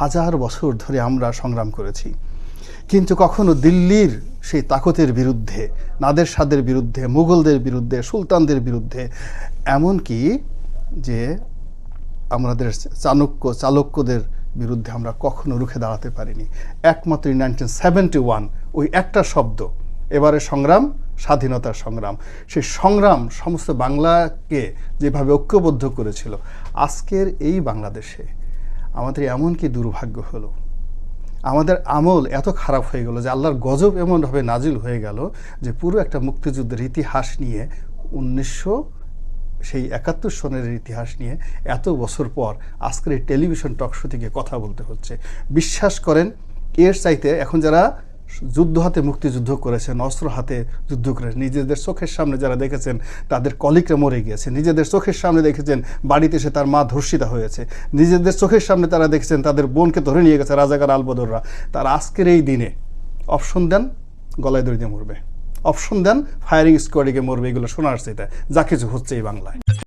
হাজার বছর ধরে আমরা সংগ্রাম করেছি, কিন্তু কখনো দিল্লির সেই তাকতের বিরুদ্ধে, নাদের শাহের বিরুদ্ধে, মুঘলদের বিরুদ্ধে, সুলতানদের বিরুদ্ধে, এমনকি যে আমাদের চালুক্যদের বিরুদ্ধে আমরা কখনো রুখে দাঁড়াতে পারিনি। একমাত্র 1971 ওই একটা শব্দ, এবারে সংগ্রাম, স্বাধীনতার সংগ্রাম, সেই সংগ্রাম সমস্ত বাংলাকে যেভাবে ঐক্যবদ্ধ করেছিল। আজকের এই বাংলাদেশে আমাদের এমন কি দুর্ভাগ্য হলো, আমাদের আমল এত খারাপ হয়ে গেল যে আল্লাহর গজব এমনভাবে নাজিল হয়ে গেল যে পুরো একটা মুক্তিযুদ্ধের ইতিহাস নিয়ে 1971 সনের ইতিহাস নিয়ে এত বছর পর আজকের এই টেলিভিশন টকশো থেকে কথা বলতে হচ্ছে। বিশ্বাস করেন, এর চাইতে এখন যারা যুদ্ধ হাতে মুক্তিযুদ্ধ করেছেন, অস্ত্র হাতে যুদ্ধ করেছেন, নিজেদের চোখের সামনে যারা দেখেছেন তাদের কলিগরা মরে গিয়েছে, নিজেদের চোখের সামনে দেখেছেন বাড়িতে এসে তার মা ধর্ষিতা হয়েছে, নিজেদের চোখের সামনে তারা দেখেছেন তাদের বোনকে ধরে নিয়ে গেছে রাজাকার আলবদররা, তারা আজকের এই দিনে অপশন দেন গলায় দড়ি দিয়ে মরবে, অপশন দেন ফায়ারিং স্কোয়াডে গিয়ে মরবে, এগুলো শোনার সেটা যা কিছু হচ্ছে এই বাংলায়।